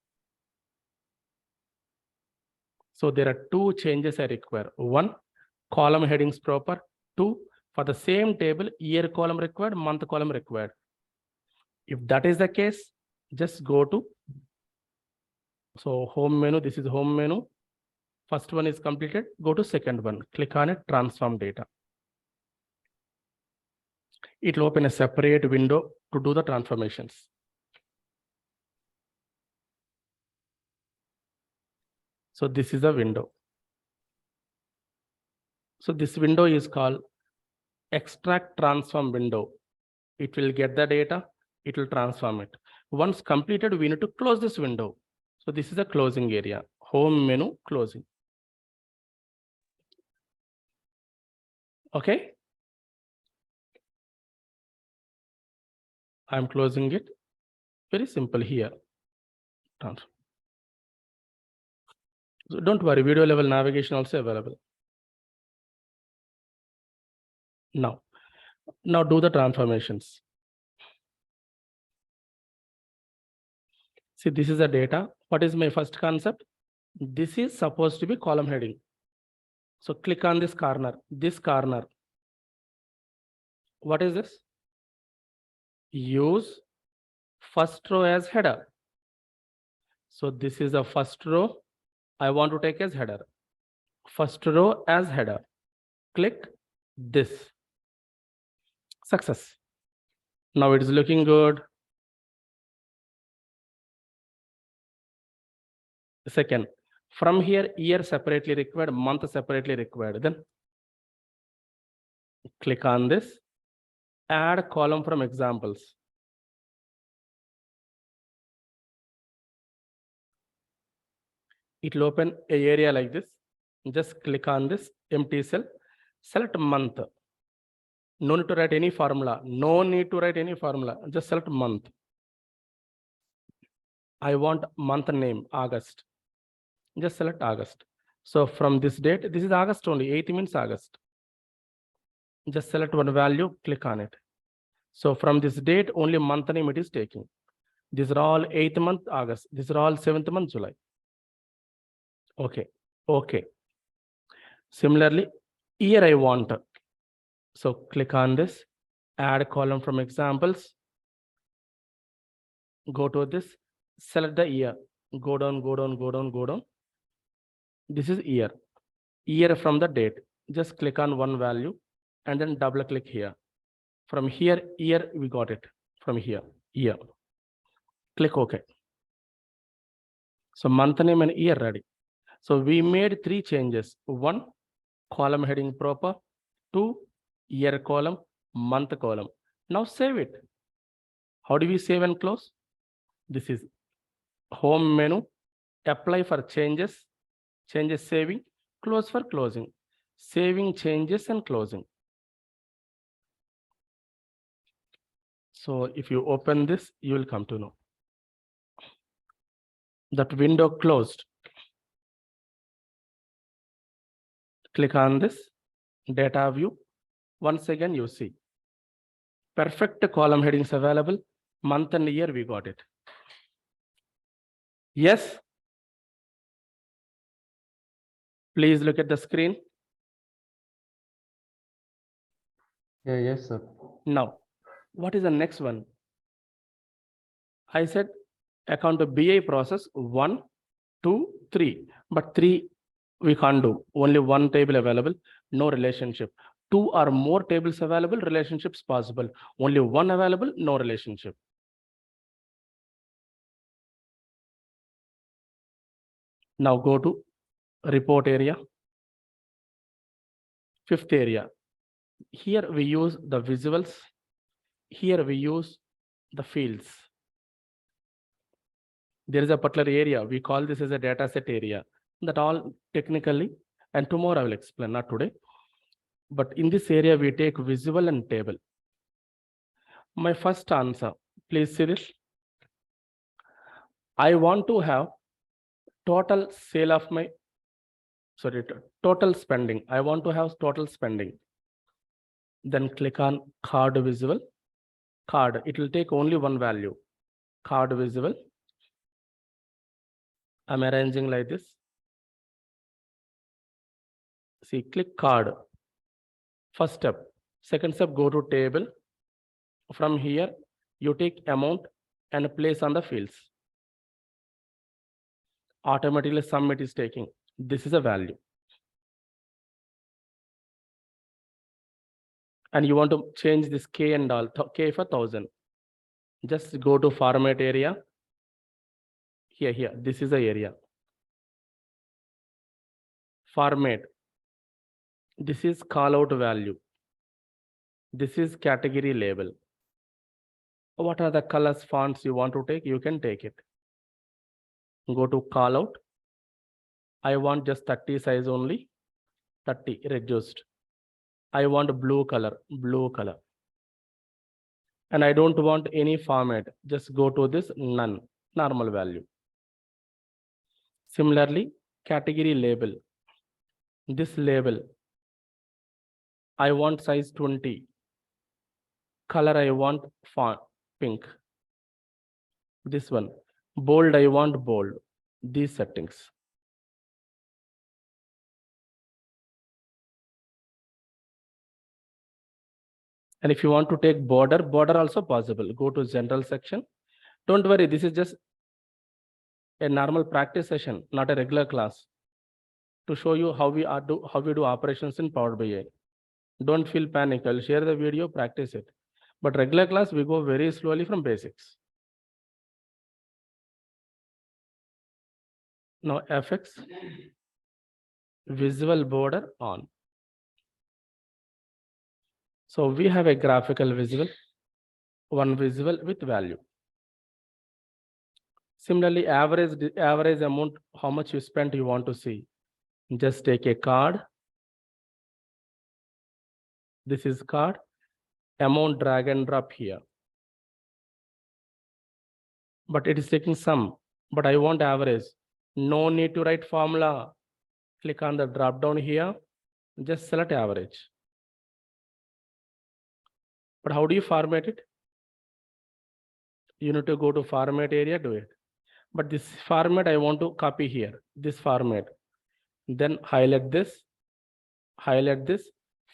So there are 2 changes I require. 1, column headings proper. 2, for the same table, year column required, month column required. If that is the case, just go to, so home menu, this is home menu. First one is completed, go to second one, click on it, transform data. It will open a separate window to do the transformations. So this is a window. So this window is called extract transform window. It will get the data, it will transform it. Once completed, we need to close this window. So this is a closing area, home menu, closing. Okay. I'm closing it. Very simple here. So don't worry, video level navigation also available. Now do the transformations. See, this is the data. What is my first concept? This is supposed to be column heading. So click on this corner. What is this? Use first row as header. So this is the first row. I want to take as header. First row as header. Click this. Success. Now it is looking good. Second, from here, year separately required, month separately required. Then click on this, add column from examples. It will open an area like this. Just click on this empty cell, select month. No need to write any formula. Just select month. I want month name, August. Just select August. So from this date, this is August only, 8 means August. Just select one value, click on it. So from this date, only month name it is taking. These are all 8th month, August. These are all 7th month, July. Okay. Similarly, year I want. So click on this, add column from examples. Go to this, select the year. Go down. This is year. Year from the date. Just click on one value and then double click here. From here, year, we got it. From here, year. Click OK. So month name and year ready. So we made 3 changes. 1, column heading proper. 2, year column, month column. Now save it. How do we save and close? This is home menu, apply for changes, changes saving, close for closing, saving changes and closing. So if you open this, you will come to know that window closed. Click on this data view. Once again, you see perfect column headings available. Month and year, we got it. Yes. Please look at the screen. Yeah, yes, sir. Now, what is the next one? I said account of BI process 1, 2, 3, but 3 we can't do. Only 1 table available, no relationship. 2 or more tables available, relationships possible. Only 1 available, no relationship. Now go to report area. 5th area. Here we use the visuals. Here we use the fields. There is a particular area. We call this as a data set area. That all technically, and tomorrow I will explain, not today. But in this area, we take visual and table. My first answer, please see this. I want to have total sale of my, sorry, total spending. I want to have total spending. Then click on card visual. Card, it will take only 1 value. Card visual. I'm arranging like this. See, click card. First step. Second step, go to table. From here, you take amount and place on the fields. Automatically sum it is taking. This is a value. And you want to change this K and all, K for 1000. Just go to format area. Here, this is the area. Format. This is call out value. This is category label. What are the colors, fonts you want to take? You can take it. Go to call out. I want just 30 size only. 30 reduced. I want blue color. And I don't want any format. Just go to this none, normal value. Similarly, category label. This label, I want size 20. Color, I want font pink. This one, bold, I want bold. These settings. And if you want to take border also possible. Go to general section. Don't worry, this is just a normal practice session, not a regular class, to show you how we do operations in Power BI. Don't feel panic. I'll share the video, practice it. But regular class, we go very slowly from basics. Now FX, visual border on. So we have a graphical visual, 1 visual with value. Similarly, average amount, how much you spent, you want to see. Just take a card. This is card. Amount, drag and drop here. But it is taking sum. But I want average. No need to write formula. Click on the drop down here. Just select average. But how do you format it? You need to go to format area, do it. But this format I want to copy here, this format. Then highlight this,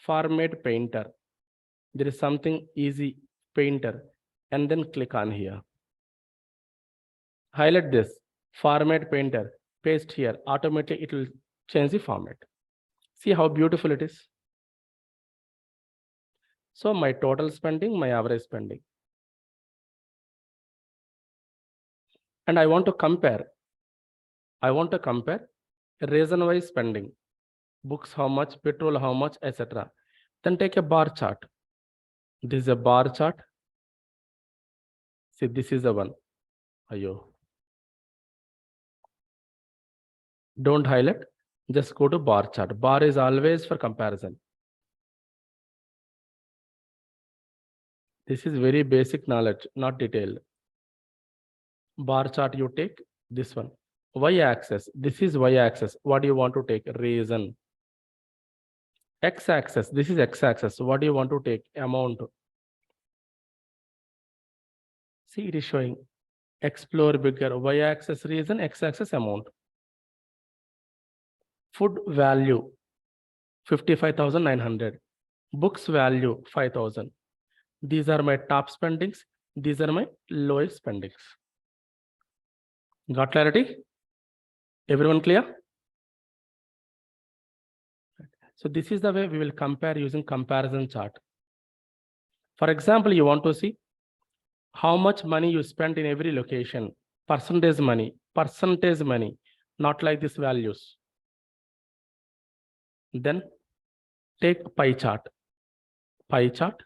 format painter. There is something easy, painter, and then click on here. Highlight this, format painter, paste here, automatically it will change the format. See how beautiful it is. So my total spending, my average spending. And I want to compare. Reason-wise spending. Books how much, petrol how much, etc. Then take a bar chart. This is a bar chart. See, this is the one. Ayo. Don't highlight. Just go to bar chart. Bar is always for comparison. This is very basic knowledge, not detailed. Bar chart you take this one. Y-axis. This is y-axis. What do you want to take? Reason. X-axis. This is x-axis. What do you want to take? Amount. See, it is showing. Explore bigger. Y-axis reason. X-axis amount. Food value 55,900. Books value 5,000. These are my top spendings. These are my lowest spendings. Got clarity? Everyone clear? So this is the way we will compare using comparison chart. For example, you want to see how much money you spent in every location. Percentage money, not like these values. Then take pie chart. Pie chart.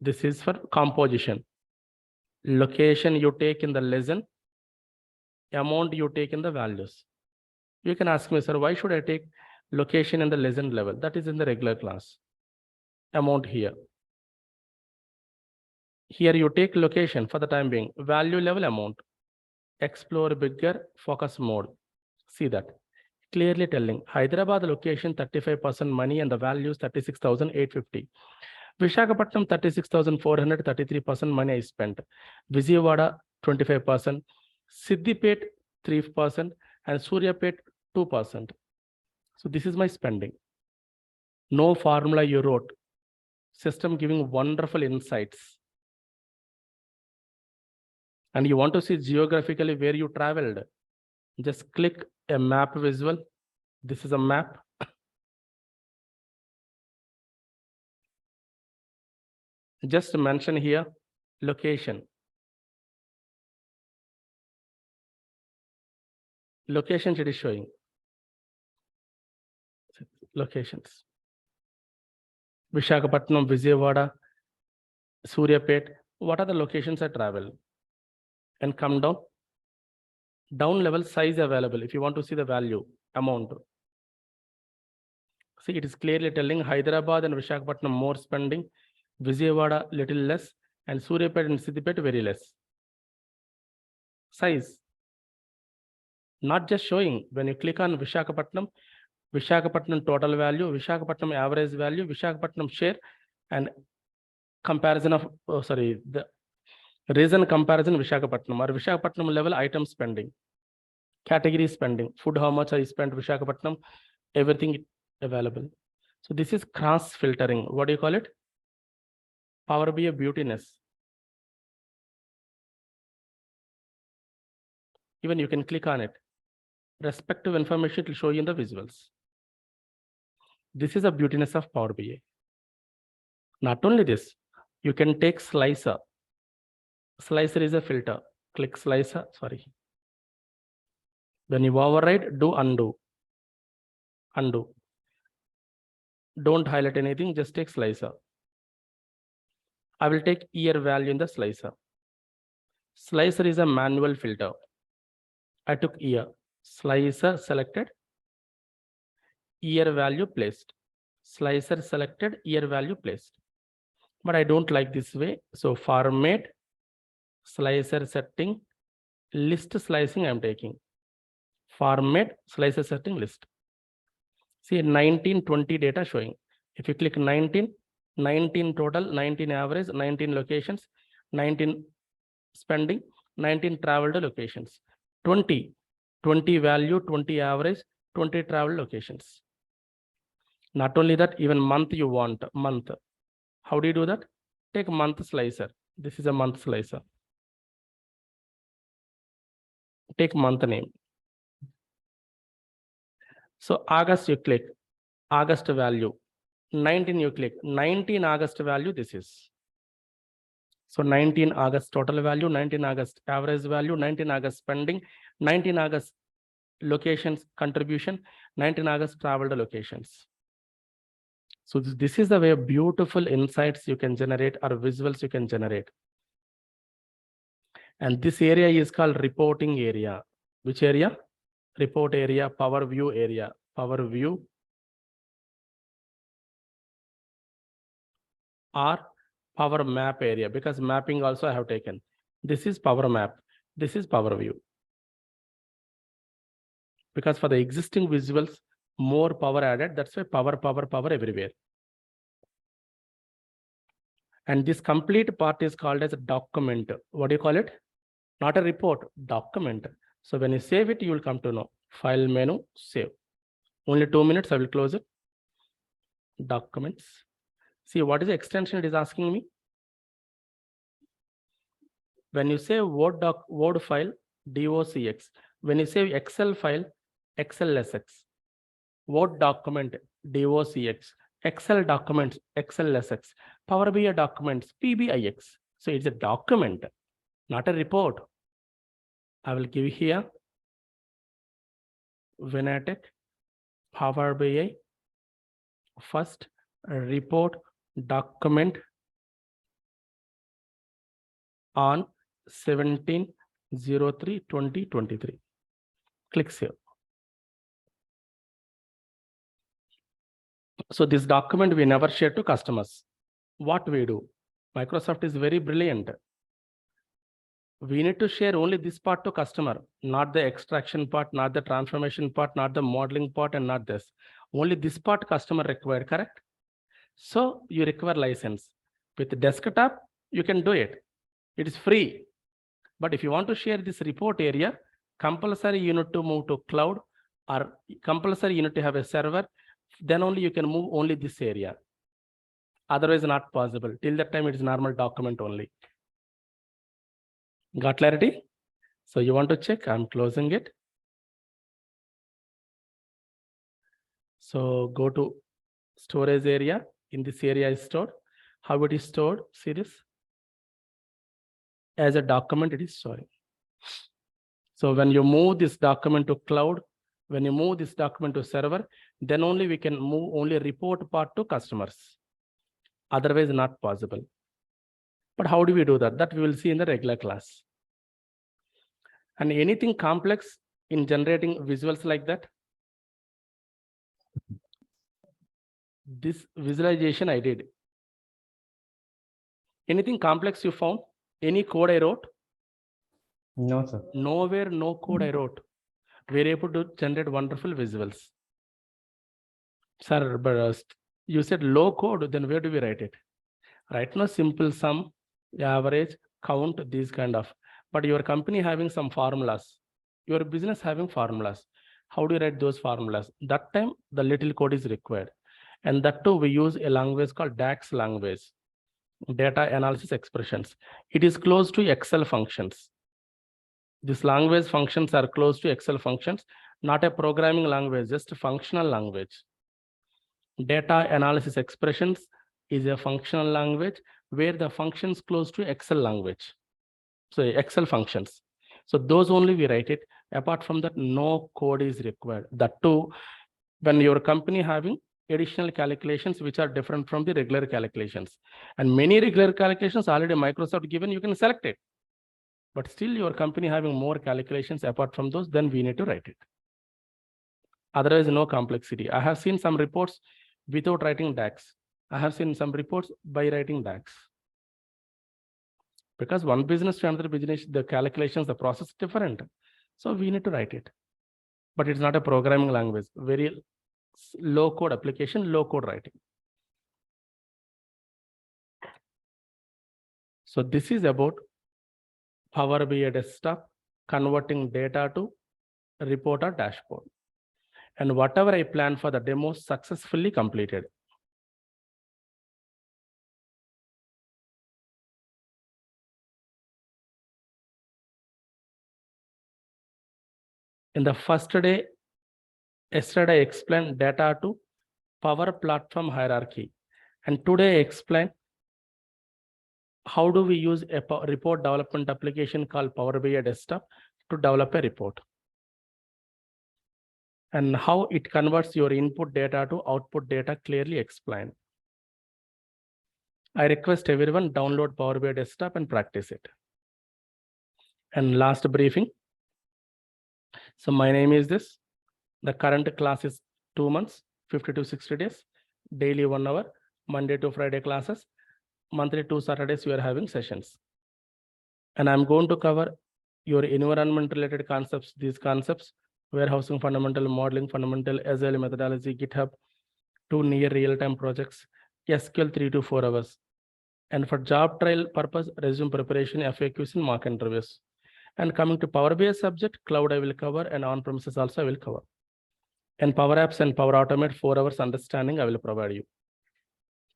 This is for composition. Location you take in the lesson. Amount you take in the values. You can ask me, sir, why should I take location in the lesson level? That is in the regular class. Amount here. Here you take location for the time being. Value level amount. Explore bigger, focus mode. See that. Clearly telling Hyderabad location 35% money and the value is 36,850. Visakhapatnam 36,400, 33% money I spent. Vijayawada 25%, Siddipet 3% and Suryapet 2%. So this is my spending. No formula you wrote. System giving wonderful insights. And you want to see geographically where you traveled. Just click a map visual. This is a map. Just mention here location. Locations it is showing. Locations. Visakhapatnam, Vijayawada, Suryapet. What are the locations I travel? And come down. Down level size available. If you want to see the value, amount. See, it is clearly telling Hyderabad and Visakhapatnam more spending, Vijayawada little less, and Suryapet and Siddipet very less. Size. Not just showing. When you click on Visakhapatnam total value, Visakhapatnam average value, Visakhapatnam share, and comparison of, the reason comparison Visakhapatnam or Visakhapatnam level item spending. Category spending, food, how much I spent, Visakhapatnam, everything available. So this is cross filtering. What do you call it? Power BI beautiness. Even you can click on it. Respective information it will show you in the visuals. This is a beautiness of Power BI. Not only this, you can take slicer. Slicer is a filter. Click slicer, sorry. When you override, do undo. Undo. Don't highlight anything, just take slicer. I will take year value in the slicer. Slicer is a manual filter. I took year. Slicer selected. Year value placed. Slicer selected, year value placed. But I don't like this way. So format, slicer setting, list slicing I'm taking. Format, slicer setting, list. See 19, 20 data showing. If you click 19 total, 19 average, 19 locations, 19 spending, 19 travel to locations, 20 value, 20 average, 20 travel locations. Not only that, even month you want, month. How do you do that? Take month slicer. This is a month slicer. Take month name. So August you click, August value, 19 you click, 19 August value this is. So 19 August total value, 19 August average value, 19 August spending, 19 August locations contribution, 19 August traveled locations. So this is the way beautiful insights you can generate or visuals you can generate. And this area is called reporting area. Which area? Report area, Power View area, Power View or Power Map area, because mapping also I have taken. This is Power Map. This is Power View. Because for the existing visuals, more power added. That's why power everywhere. And this complete part is called as a document. What do you call it? Not a report, document. So when you save it, you will come to know. File menu, save. Only 2 minutes, I will close it. Documents. See, what is the extension it is asking me? When you say Word file, docx. When you say Excel file, XLSX. Word document, docx. Excel documents, XLSX. Power BI documents, PBIX. So it's a document, not a report. I will give here VinayTech, Power BI, first report document on 17/03/2023. Click save. So this document we never share to customers. What we do? Microsoft is very brilliant. We need to share only this part to customer, not the extraction part, not the transformation part, not the modeling part, and not this. Only this part customer required, correct? So you require license. With desktop, you can do it. It is free. But if you want to share this report area, compulsory you need to move to cloud, or compulsory you need to have a server. Then only you can move only this area. Otherwise not possible. Till that time it is normal document only. Got clarity? So you want to check, I'm closing it. So go to storage area. In this area is stored. How it is stored? See this? As a document it is storing. So when you move this document to cloud, when you move this document to server, then only we can move only report part to customers. Otherwise not possible. But how do we do that? That we will see in the regular class. And anything complex in generating visuals like that? This visualization I did. Anything complex you found? Any code I wrote? No, sir. Nowhere, no code I wrote. We're able to generate wonderful visuals. Sir, but you said low code, then where do we write it? Right now, simple sum, average, count, these kind of. But your company having some formulas. Your business having formulas. How do you write those formulas? That time, the little code is required. And that too, we use a language called DAX language. Data analysis expressions. It is close to Excel functions. These language functions are close to Excel functions, not a programming language, just a functional language. Data analysis expressions is a functional language where the functions close to Excel language. So Excel functions. So those only we write it. Apart from that, no code is required. That too, when your company having additional calculations which are different from the regular calculations. And many regular calculations already Microsoft given, you can select it. But still your company having more calculations apart from those, then we need to write it. Otherwise, no complexity. I have seen some reports without writing DAX. I have seen some reports by writing DAX. Because one business to another business, the calculations, the process is different. So we need to write it. But it's not a programming language. Very low code application, low code writing. So this is about Power BI desktop, converting data to report or dashboard. And whatever I planned for the demo successfully completed. In the first day, yesterday I explained data to Power Platform hierarchy. And today I explain how do we use a report development application called Power BI Desktop to develop a report, and how it converts your input data to output data, clearly explained. I request everyone download Power BI Desktop and practice it. And last briefing. So my name is this. The current class is 2 months, 50 to 60 days, daily 1 hour, Monday to Friday classes, monthly 2 Saturdays we are having sessions. And I'm going to cover your environment related concepts, these concepts, warehousing fundamental, modeling fundamental, Agile methodology, GitHub, 2 near real-time projects, SQL 3 to 4 hours. And for job trial purpose, resume preparation, FAQs and mock interviews. And coming to Power BI subject, cloud I will cover, and on-premises also I will cover. And Power Apps and Power Automate 4 hours understanding I will provide you.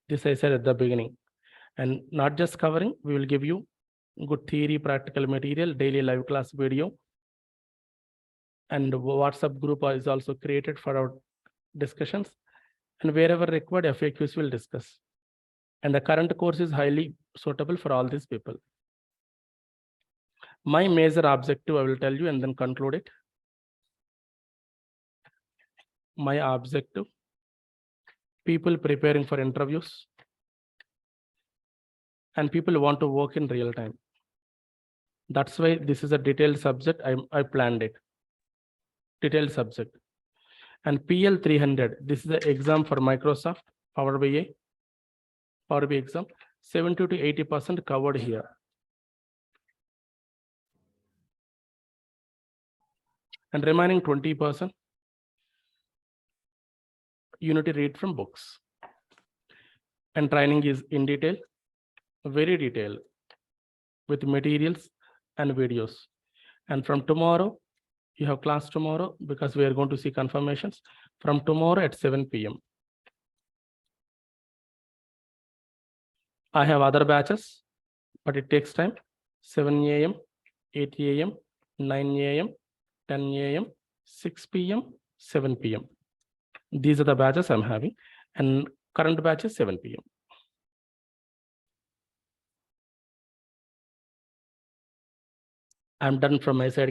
This I said at the beginning. And not just covering, we will give you good theory, practical material, daily live class video. And WhatsApp group is also created for our discussions. And wherever required, FAQs will discuss. And the current course is highly suitable for all these people. My major objective, I will tell you and then conclude it. My objective, people preparing for interviews and people want to work in real time. That's why this is a detailed subject. I planned it. Detailed subject. And PL 300, this is the exam for Microsoft Power BI exam, 70 to 80% covered here. And remaining 20%, you need to read from books. And training is in detail, very detailed, with materials and videos. And from tomorrow, you have class tomorrow because we are going to see confirmations from tomorrow at 7 p.m. I have other batches, but it takes time. 7 a.m., 8 a.m., 9 a.m., 10 a.m., 6 p.m., 7 p.m. These are the batches I'm having, and current batch is 7 p.m. I'm done from my side.